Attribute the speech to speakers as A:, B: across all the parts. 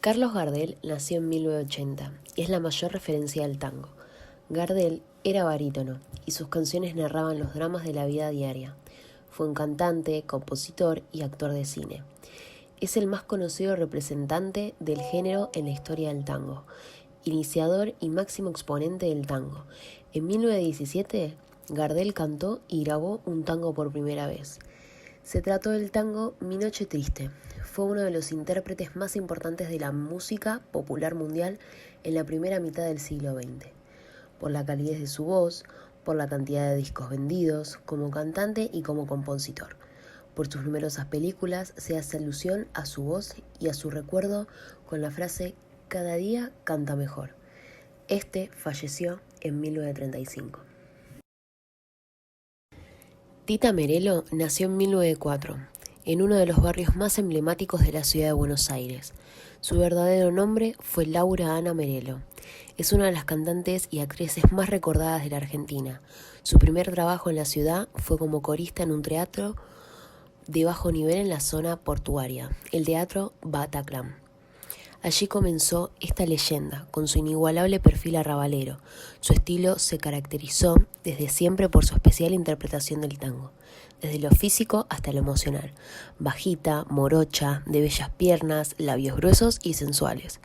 A: Carlos Gardel nació en 1980 y es la mayor referencia del tango. Gardel era barítono y sus canciones narraban los dramas de la vida diaria. Fue un cantante, compositor y actor de cine. Es el más conocido representante del género en la historia del tango, iniciador y máximo exponente del tango. En 1917, Gardel cantó y grabó un tango por primera vez. Se trató del tango Mi Noche Triste. Fue uno de los intérpretes más importantes de la música popular mundial en la primera mitad del siglo XX. Por la calidez de su voz, por la cantidad de discos vendidos, como cantante y como compositor. Por sus numerosas películas se hace alusión a su voz y a su recuerdo con la frase «Cada día canta mejor». Este falleció en 1935. Tita Merelo nació en 1904, en uno de los barrios más emblemáticos de la ciudad de Buenos Aires. Su verdadero nombre fue Laura Ana Merelo. Es una de las cantantes y actrices más recordadas de la Argentina. Su primer trabajo en la ciudad fue como corista en un teatro de bajo nivel en la zona portuaria, el Teatro Bataclan. Allí comenzó esta leyenda, con su inigualable perfil arrabalero. Su estilo se caracterizó desde siempre por su especial interpretación del tango, desde lo físico hasta lo emocional. Bajita, morocha, de bellas piernas, labios gruesos y sensuales.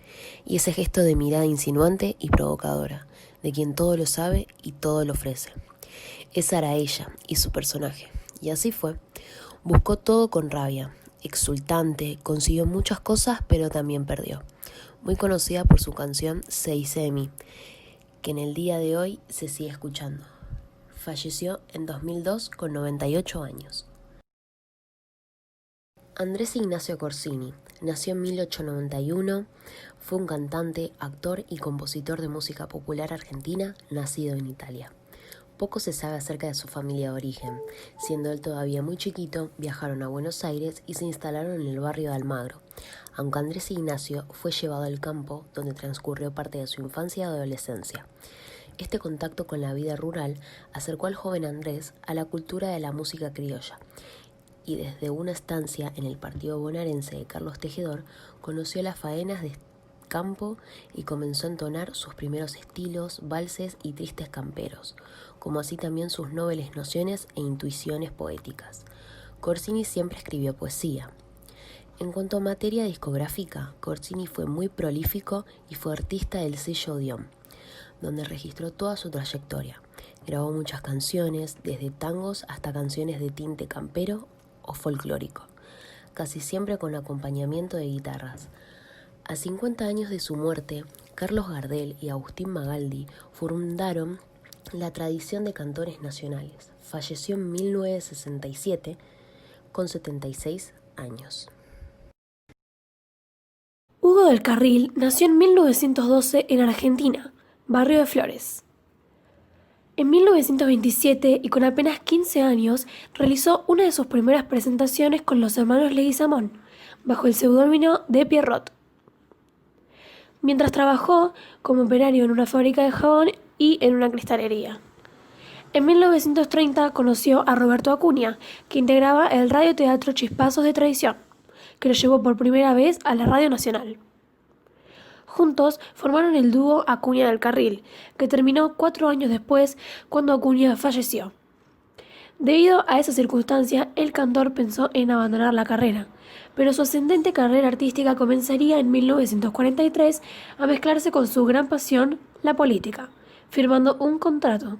A: Y ese gesto de mirada insinuante y provocadora, de quien todo lo sabe y todo lo ofrece. Esa era ella y su personaje. Y así fue. Buscó todo con rabia. Exultante, consiguió muchas cosas, pero también perdió. Muy conocida por su canción Se dice de mí, que en el día de hoy se sigue escuchando. Falleció en 2002 con 98 años. Andrés Ignacio Corsini nació en 1891, fue un cantante, actor y compositor de música popular argentina, nacido en Italia. Poco se sabe acerca de su familia de origen. Siendo él todavía muy chiquito, viajaron a Buenos Aires y se instalaron en el barrio de Almagro, aunque Andrés Ignacio fue llevado al campo, donde transcurrió parte de su infancia y adolescencia. Este contacto con la vida rural acercó al joven Andrés a la cultura de la música criolla, y desde una estancia en el partido bonaerense de Carlos Tejedor, conoció las faenas de campo y comenzó a entonar sus primeros estilos, valses y tristes camperos, como así también sus nobles nociones e intuiciones poéticas. Corsini siempre escribió poesía. En cuanto a materia discográfica, Corsini fue muy prolífico y fue artista del sello Odeón, donde registró toda su trayectoria. Grabó muchas canciones, desde tangos hasta canciones de tinte campero o folclórico, casi siempre con acompañamiento de guitarras. A 50 años de su muerte, Carlos Gardel y Agustín Magaldi fundaron la tradición de cantores nacionales. Falleció en 1967 con 76 años.
B: Hugo del Carril nació en 1912 en Argentina, barrio de Flores. En 1927, y con apenas 15 años, realizó una de sus primeras presentaciones con los hermanos Leguizamón, bajo el seudónimo de Pierrot, mientras trabajó como operario en una fábrica de jabón y en una cristalería. En 1930 conoció a Roberto Acuña, que integraba el radioteatro Chispazos de Tradición, que lo llevó por primera vez a la Radio Nacional. Juntos formaron el dúo Acuña del Carril, que terminó 4 años después, cuando Acuña falleció. Debido a esa circunstancia, el cantor pensó en abandonar la carrera, pero su ascendente carrera artística comenzaría en 1943 a mezclarse con su gran pasión, la política, firmando un contrato.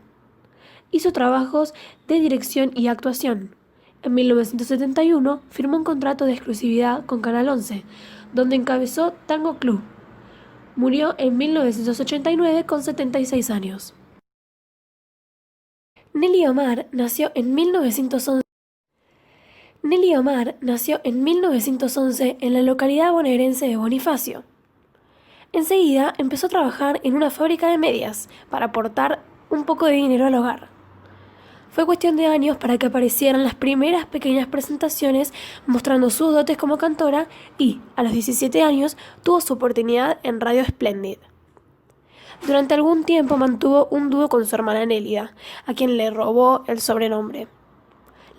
B: Hizo trabajos de dirección y actuación. En 1971 firmó un contrato de exclusividad con Canal 11, donde encabezó Tango Club. Murió en 1989 con 76 años. Nelly Omar nació en 1911. Nelly Omar nació en 1911 en la localidad bonaerense de Bonifacio. Enseguida empezó a trabajar en una fábrica de medias para aportar un poco de dinero al hogar. Fue cuestión de años para que aparecieran las primeras pequeñas presentaciones mostrando sus dotes como cantora y, a los 17 años, tuvo su oportunidad en Radio Splendid. Durante algún tiempo mantuvo un dúo con su hermana Nélida, a quien le robó el sobrenombre.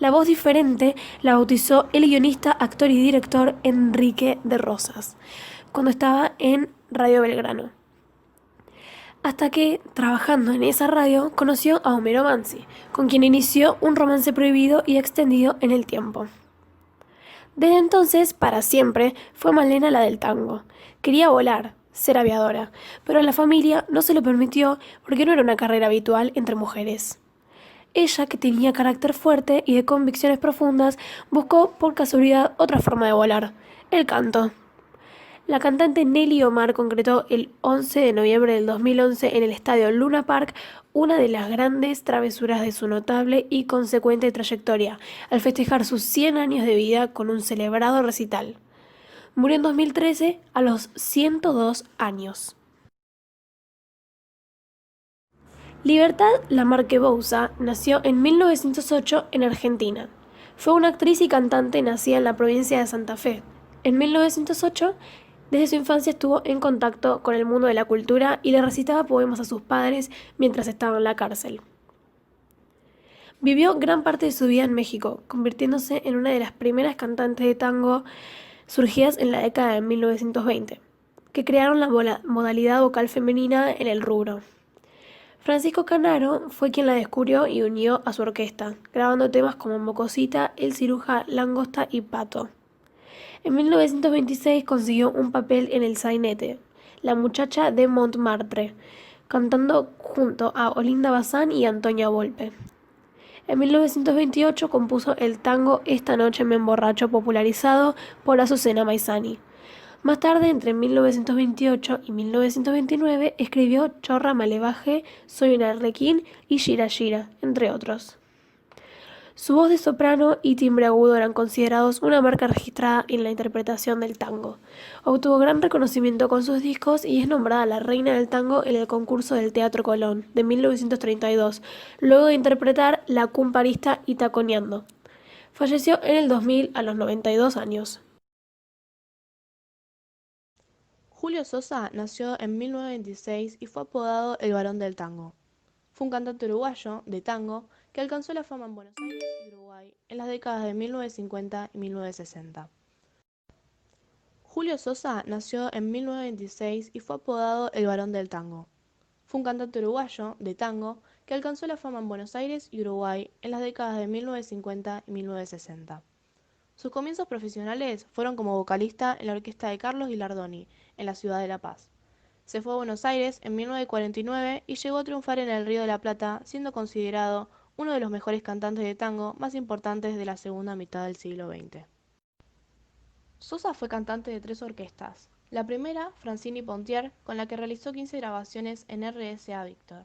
B: La voz diferente la bautizó el guionista, actor y director Enrique de Rosas, cuando estaba en Radio Belgrano. Hasta que, trabajando en esa radio, conoció a Homero Manzi, con quien inició un romance prohibido y extendido en el tiempo. Desde entonces, para siempre, fue Malena la del tango. Quería volar, ser aviadora, pero a la familia no se lo permitió porque no era una carrera habitual entre mujeres. Ella, que tenía carácter fuerte y de convicciones profundas, buscó por casualidad otra forma de volar, el canto. La cantante Nelly Omar concretó el 11 de noviembre del 2011 en el estadio Luna Park una de las grandes travesuras de su notable y consecuente trayectoria, al festejar sus 100 años de vida con un celebrado recital. Murió en 2013 a los 102 años. Libertad Lamarque Bouza nació en 1908 en Argentina. Fue una actriz y cantante nacida en la provincia de Santa Fe. En 1908, desde su infancia estuvo en contacto con el mundo de la cultura y le recitaba poemas a sus padres mientras estaba en la cárcel. Vivió gran parte de su vida en México, convirtiéndose en una de las primeras cantantes de tango surgidas en la década de 1920, que crearon la modalidad vocal femenina en el rubro. Francisco Canaro fue quien la descubrió y unió a su orquesta, grabando temas como Mocosita, El Ciruja, Langosta y Pato. En 1926 consiguió un papel en El Sainete, La muchacha de Montmartre, cantando junto a Olinda Bazán y Antonia Volpe. En 1928 compuso el tango Esta noche me emborracho, popularizado por Azucena Maizani. Más tarde, entre 1928 y 1929, escribió Chorra Malevaje, Soy un arlequín y Gira Gira, entre otros. Su voz de soprano y timbre agudo eran considerados una marca registrada en la interpretación del tango. Obtuvo gran reconocimiento con sus discos y es nombrada la reina del tango en el concurso del Teatro Colón de 1932, luego de interpretar La Cumparista y Taconeando. Falleció en el 2000 a los 92 años.
C: Julio Sosa nació en 1926 y fue apodado el Barón del Tango. Fue un cantante uruguayo de tango que alcanzó la fama en Buenos Aires y Uruguay en las décadas de 1950 y 1960. Julio Sosa nació en 1926 y fue apodado el Barón del Tango. Fue un cantante uruguayo de tango que alcanzó la fama en Buenos Aires y Uruguay en las décadas de 1950 y 1960. Sus comienzos profesionales fueron como vocalista en la orquesta de Carlos Gilardoni, en la ciudad de La Paz. Se fue a Buenos Aires en 1949 y llegó a triunfar en el Río de la Plata, siendo considerado uno de los mejores cantantes de tango más importantes de la segunda mitad del siglo XX. Sosa fue cantante de 3 orquestas. La primera, Francini Pontier, con la que realizó 15 grabaciones en RSA Víctor.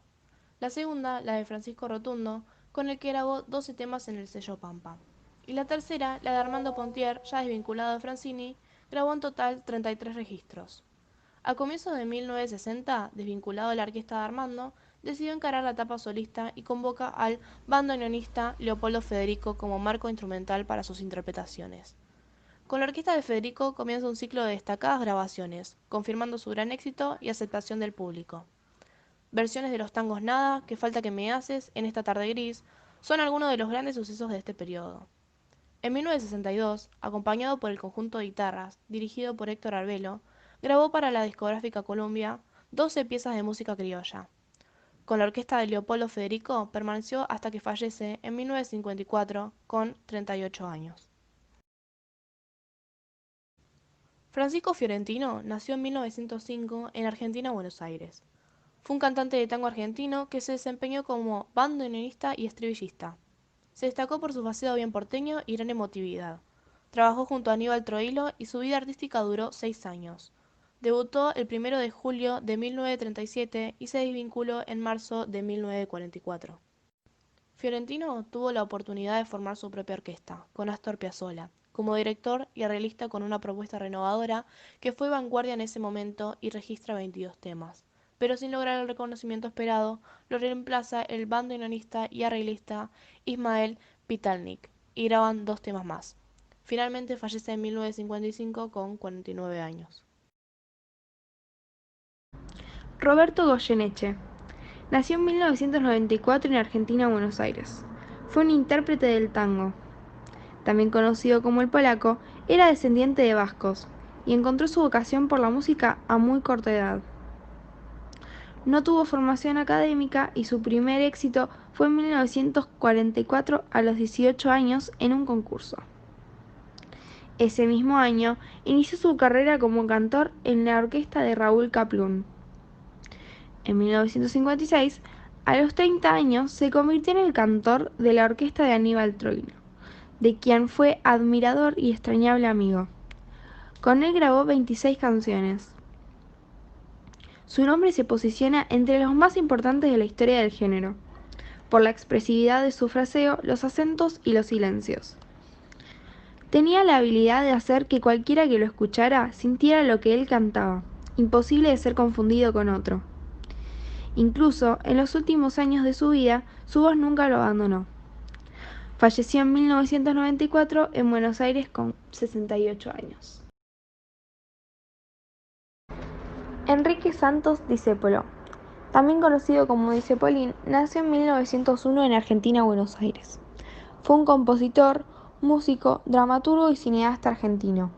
C: La segunda, la de Francisco Rotundo, con el que grabó 12 temas en el sello Pampa. Y la tercera, la de Armando Pontier, ya desvinculado de Francini, grabó en total 33 registros. A comienzos de 1960, desvinculado de la orquesta de Armando, decidió encarar la etapa solista y convoca al bandoneonista Leopoldo Federico como marco instrumental para sus interpretaciones. Con la orquesta de Federico comienza un ciclo de destacadas grabaciones, confirmando su gran éxito y aceptación del público. Versiones de los tangos Nada, Que falta que me haces, En esta tarde gris, son algunos de los grandes sucesos de este periodo. En 1962, acompañado por el conjunto de guitarras, dirigido por Héctor Arbelo, grabó para la discográfica Columbia 12 piezas de música criolla. Con la orquesta de Leopoldo Federico permaneció hasta que fallece en 1954 con 38 años. Francisco Fiorentino nació en 1905 en Argentina, Buenos Aires. Fue un cantante de tango argentino que se desempeñó como bandoneonista y estribillista. Se destacó por su faceo bien porteño y gran emotividad. Trabajó junto a Aníbal Troilo y su vida artística duró 6 años. Debutó el 1 de julio de 1937 y se desvinculó en marzo de 1944. Fiorentino tuvo la oportunidad de formar su propia orquesta, con Astor Piazzolla, como director y arreglista con una propuesta renovadora que fue vanguardia en ese momento y registra 22 temas. Pero sin lograr el reconocimiento esperado, lo reemplaza el bandoneonista y arreglista Ismael Pitalnik, y graban 2 temas más. Finalmente fallece en 1955 con 49 años.
D: Roberto Goyeneche nació en 1994 en Argentina, Buenos Aires. Fue un intérprete del tango. También conocido como el polaco, era descendiente de vascos. y encontró su vocación por la música a muy corta edad. No tuvo formación académica y su primer éxito fue en 1944 a los 18 años en un concurso. Ese mismo año inició su carrera como cantor en la orquesta de Raúl Kaplun. En 1956, a los 30 años, se convirtió en el cantor de la orquesta de Aníbal Troilo, de quien fue admirador y extrañable amigo. Con él grabó 26 canciones. Su nombre se posiciona entre los más importantes de la historia del género, por la expresividad de su fraseo, los acentos y los silencios. Tenía la habilidad de hacer que cualquiera que lo escuchara sintiera lo que él cantaba, imposible de ser confundido con otro. Incluso en los últimos años de su vida, su voz nunca lo abandonó. Falleció en 1994 en Buenos Aires con 68 años. Enrique Santos Discépolo, también conocido como Discepolín, nació en 1901 en Argentina, Buenos Aires. Fue un compositor, músico, dramaturgo y cineasta argentino.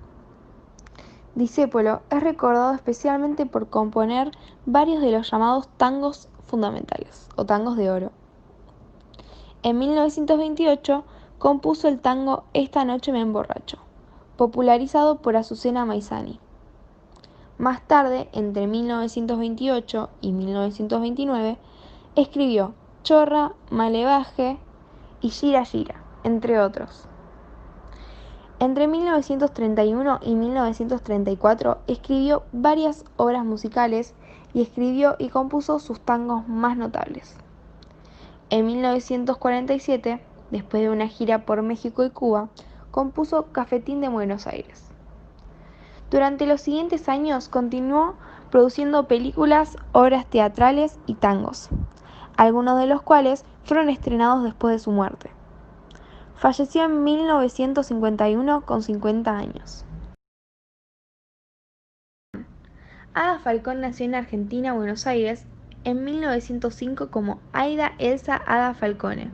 D: Discépolo es recordado especialmente por componer varios de los llamados tangos fundamentales, o tangos de oro. En 1928 compuso el tango Esta noche me emborracho, popularizado por Azucena Maizani. Más tarde, entre 1928 y 1929, escribió Chorra, Malevaje y Gira Gira, entre otros. Entre 1931 y 1934 escribió varias obras musicales y escribió y compuso sus tangos más notables. En 1947, después de una gira por México y Cuba, compuso Cafetín de Buenos Aires. Durante los siguientes años continuó produciendo películas, obras teatrales y tangos, algunos de los cuales fueron estrenados después de su muerte. Falleció en 1951 con 50 años. Ada Falcón nació en Argentina, Buenos Aires, en 1905 como Aida Elsa Ada Falcone,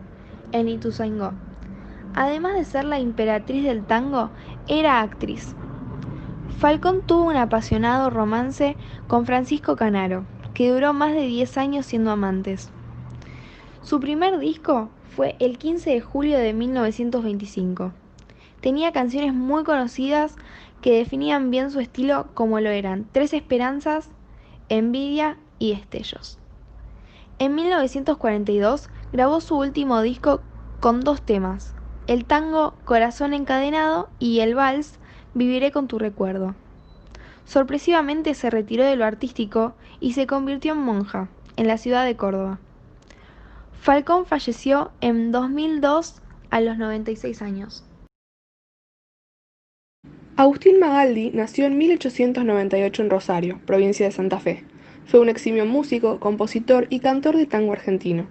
D: en Ituzaingó. Además de ser la imperatriz del tango, era actriz. Falcón tuvo un apasionado romance con Francisco Canaro, que duró más de 10 años siendo amantes. Su primer disco fue el 15 de julio de 1925. Tenía canciones muy conocidas que definían bien su estilo, como lo eran Tres Esperanzas, Envidia y Destellos. En 1942 grabó su último disco con 2 temas, el tango Corazón Encadenado y el vals Viviré con tu recuerdo. Sorpresivamente se retiró de lo artístico y se convirtió en monja, en la ciudad de Córdoba. Falcón falleció en 2002 a los 96 años.
C: Agustín Magaldi nació en 1898 en Rosario, provincia de Santa Fe. Fue un eximio músico, compositor y cantor de tango argentino.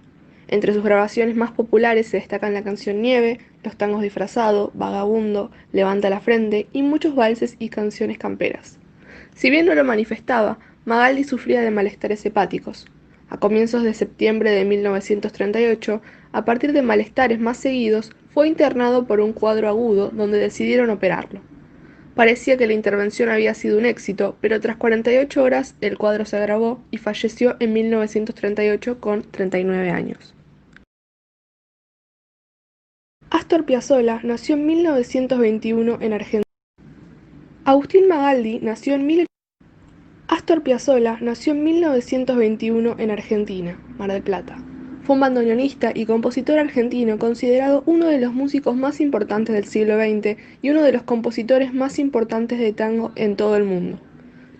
C: Entre sus grabaciones más populares se destacan la canción Nieve, los tangos Disfrazado, Vagabundo, Levanta la frente y muchos valses y canciones camperas. Si bien no lo manifestaba, Magaldi sufría de malestares hepáticos. A comienzos de septiembre de 1938, a partir de malestares más seguidos, fue internado por un cuadro agudo donde decidieron operarlo. Parecía que la intervención había sido un éxito, pero tras 48 horas el cuadro se agravó y falleció en 1938 con 39 años. Astor Piazzolla nació en 1921 en Argentina. Agustín Magaldi nació en Astor Piazzolla nació en 1921 en Argentina, Mar del Plata. Fue un bandoneonista y compositor argentino considerado uno de los músicos más importantes del siglo XX y uno de los compositores más importantes de tango en todo el mundo.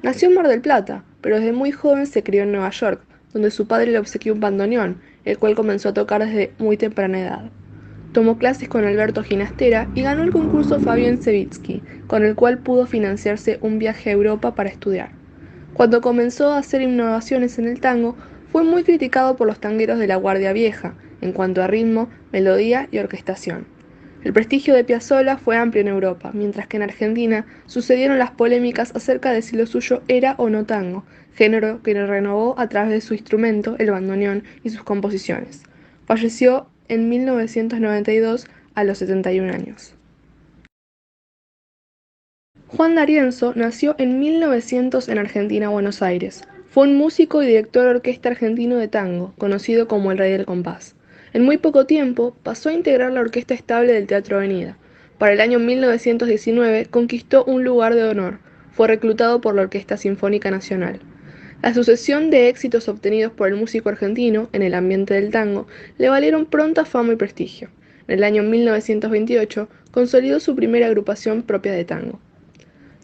C: Nació en Mar del Plata, pero desde muy joven se crió en Nueva York, donde su padre le obsequió un bandoneón, el cual comenzó a tocar desde muy temprana edad. Tomó clases con Alberto Ginastera y ganó el concurso Fabián Cebitsky, con el cual pudo financiarse un viaje a Europa para estudiar. Cuando comenzó a hacer innovaciones en el tango, fue muy criticado por los tangueros de la Guardia Vieja, en cuanto a ritmo, melodía y orquestación. El prestigio de Piazzolla fue amplio en Europa, mientras que en Argentina sucedieron las polémicas acerca de si lo suyo era o no tango, género que renovó a través de su instrumento, el bandoneón, y sus composiciones. Falleció en 1992 a los 71 años. Juan D'Arienzo nació en 1900 en Argentina, Buenos Aires. Fue un músico y director de orquesta argentino de tango, conocido como el Rey del Compás. En muy poco tiempo pasó a integrar la Orquesta Estable del Teatro Avenida. Para el año 1919 conquistó un lugar de honor. Fue reclutado por la Orquesta Sinfónica Nacional. La sucesión de éxitos obtenidos por el músico argentino en el ambiente del tango le valieron pronta fama y prestigio. En el año 1928 consolidó su primera agrupación propia de tango.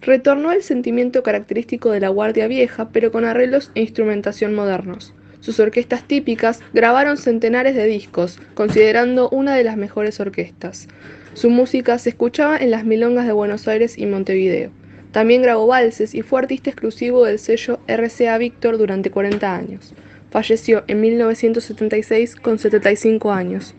C: Retornó al sentimiento característico de la Guardia Vieja, pero con arreglos e instrumentación modernos. Sus orquestas típicas grabaron centenares de discos, considerando una de las mejores orquestas. Su música se escuchaba en las milongas de Buenos Aires y Montevideo. También grabó valses y fue artista exclusivo del sello RCA Víctor durante 40 años. Falleció en 1976 con 75 años.